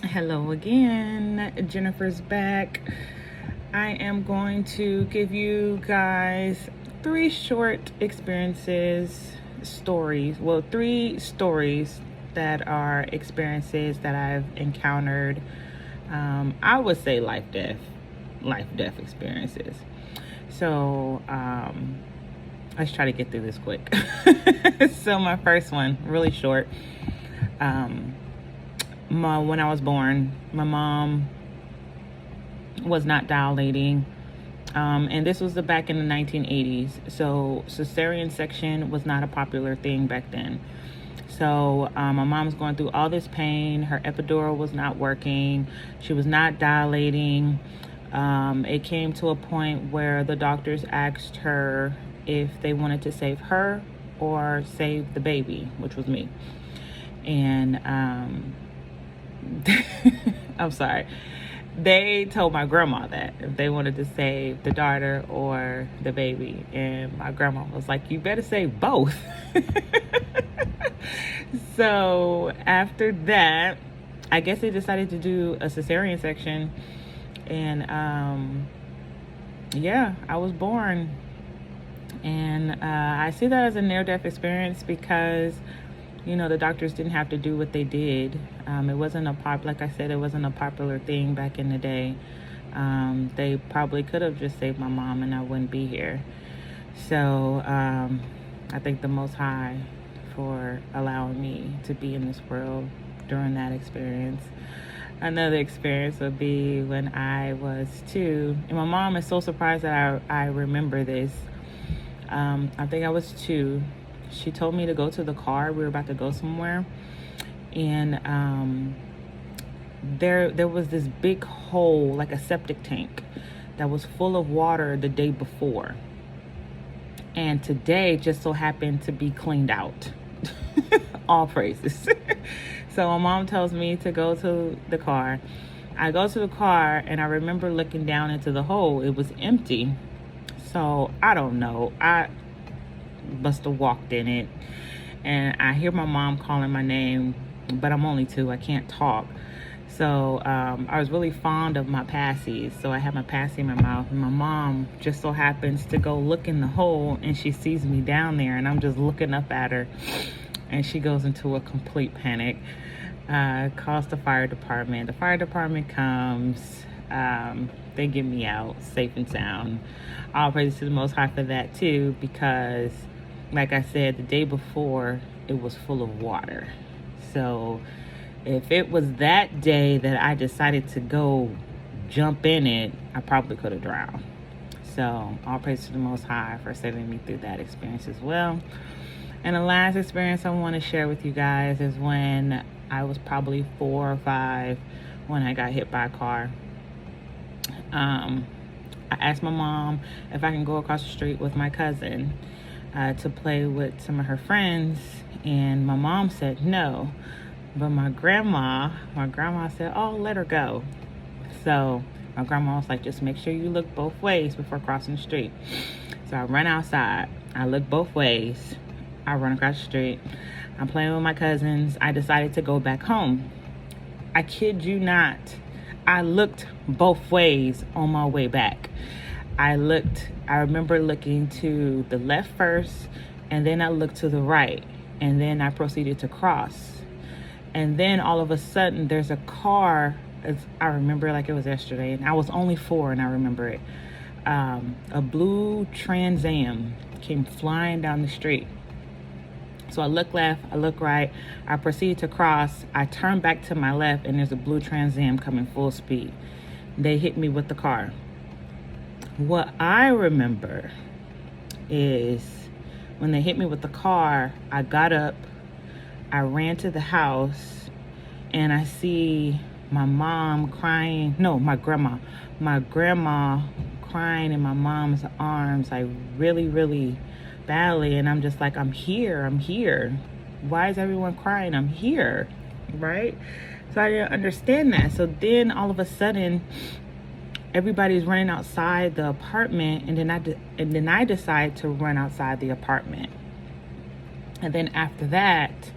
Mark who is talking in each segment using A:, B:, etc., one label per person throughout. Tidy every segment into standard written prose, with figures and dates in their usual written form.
A: Hello again. Jennifer's back. I am going to give you guys three short experiences, stories. Well, three stories that are experiences that I've encountered. I would say life death experiences. So, let's try to get through this quick. So, my first one, really short. When I was born, my mom was not dilating. And this was back in the 1980s. So cesarean section was not a popular thing back then. So my mom's going through all this pain. Her epidural was not working. She was not dilating. It came to a point where the doctors asked her if they wanted to save her or save the baby, which was me. And I'm sorry. They told my grandma that if they wanted to save the daughter or the baby. And my grandma was like, you better save both. So after that, I guess they decided to do a cesarean section. And yeah, I was born. And I see that as a near-death experience because the doctors didn't have to do what they did. It wasn't like I said, it wasn't a popular thing back in the day. They probably could have just saved my mom and I wouldn't be here. So I thank the Most High for allowing me to be in this world during that experience. Another experience would be when I was 2. And my mom is so surprised that I remember this. I think I was 2. She told me to go to the car. We were about to go somewhere. And there was this big hole, like a septic tank, that was full of water the day before. And today just so happened to be cleaned out. All praises. So my mom tells me to go to the car. I go to the car and I remember looking down into the hole. It was empty. So I don't know. I must have walked in it, and I hear my mom calling my name, but I'm only 2. I can't talk. So I was really fond of my passies, so I had my passy in my mouth, and my mom just so happens to go look in the hole, and she sees me down there, and I'm just looking up at her, and she goes into a complete panic. Calls the fire department. The fire department comes. They get me out safe and sound. All praise to the Most High for that too, because like I said, the day before it was full of water. So if it was that day that I decided to go jump in it, I probably could have drowned. So all praise to the Most High for saving me through that experience as well. And the last experience I want to share with you guys is when I was probably 4 or 5 when I got hit by a car. I asked my mom if I can go across the street with my cousin to play with some of her friends, and my mom said no. But my grandma said, oh, let her go. So my grandma was like, just make sure you look both ways before crossing the street. So I run outside. I look both ways. I run across the street. I'm playing with my cousins. I decided to go back home. I kid you not. I looked both ways on my way back. I remember looking to the left first, and then I looked to the right, and then I proceeded to cross. And then all of a sudden, there's a car. I remember like it was yesterday, and I was only 4, and I remember it. A blue Trans Am came flying down the street. So I look left, I look right, I proceed to cross, I turn back to my left, and there's a blue Trans Am coming full speed. They hit me with the car. What I remember is when they hit me with the car, I got up, I ran to the house, and I see my mom crying, no, my grandma crying in my mom's arms, like really, really badly. And I'm just like, I'm here. Why is everyone crying? I'm here, right? So I didn't understand that. So then all of a sudden, everybody's running outside the apartment, and then I decide to run outside the apartment. And then after that,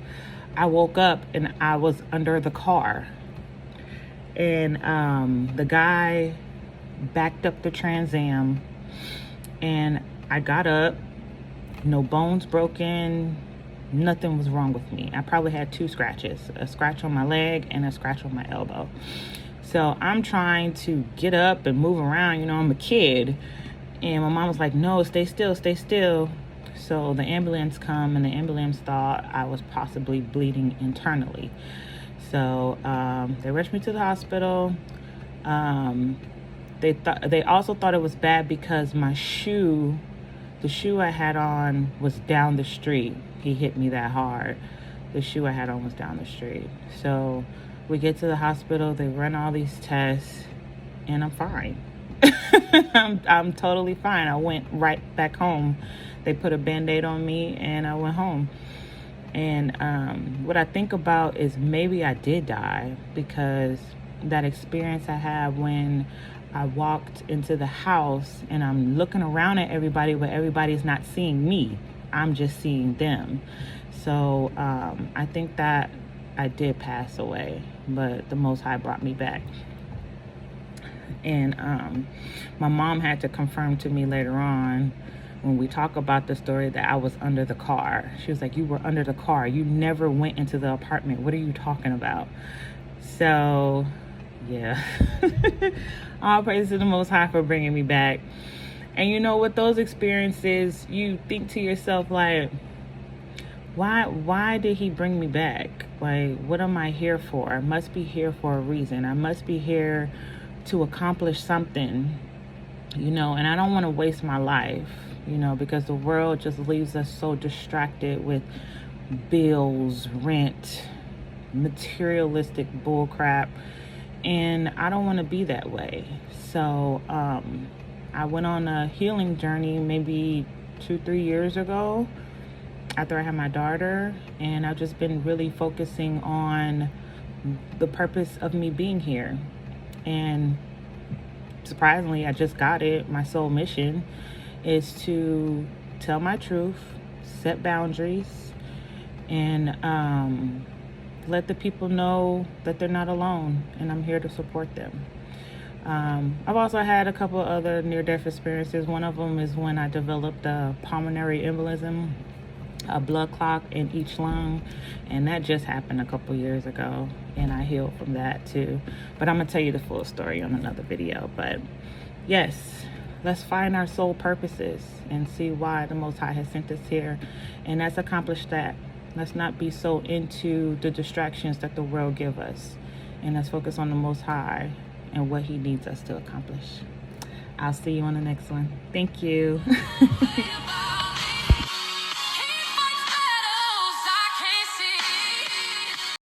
A: I woke up and I was under the car. And the guy backed up the Trans Am, and I got up, no bones broken, nothing was wrong with me. I probably had 2 scratches, a scratch on my leg and a scratch on my elbow. So I'm trying to get up and move around, I'm a kid. And my mom was like, no, stay still, stay still. So the ambulance come, and the ambulance thought I was possibly bleeding internally. So they rushed me to the hospital. They also thought it was bad because the shoe I had on was down the street. He hit me that hard. The shoe I had on was down the street. So we get to the hospital, they run all these tests, and I'm fine. I'm totally fine. I went right back home. They put a Band-Aid on me, and I went home. And what I think about is maybe I did die, because that experience I had when I walked into the house and I'm looking around at everybody, but everybody's not seeing me. I'm just seeing them. So I think that I did pass away, but the Most High brought me back. And my mom had to confirm to me later on, when we talk about the story, that I was under the car. She was like, you were under the car. You never went into the apartment. What are you talking about? So, yeah. All praise to the Most High for bringing me back. And with those experiences, you think to yourself, like, why did he bring me back? Like, what am I here for? I must be here for a reason. I must be here to accomplish something, and I don't want to waste my life, because the world just leaves us so distracted with bills, rent, materialistic bullcrap, and I don't want to be that way. So I went on a healing journey maybe 2-3 years ago, after I had my daughter, and I've just been really focusing on the purpose of me being here. And surprisingly, I just got it. My soul mission is to tell my truth, set boundaries, and let the people know that they're not alone, and I'm here to support them. I've also had a couple other near-death experiences. One of them is when I developed a pulmonary embolism, a blood clot in each lung, and that just happened a couple years ago, and I healed from that too. But I'm gonna tell you the full story on another video. But yes, let's find our soul purposes and see why the Most High has sent us here, and let's accomplish that. Let's not be so into the distractions that the world give us, and let's focus on the Most High and what he needs us to accomplish. I'll see you on the next one. Thank you.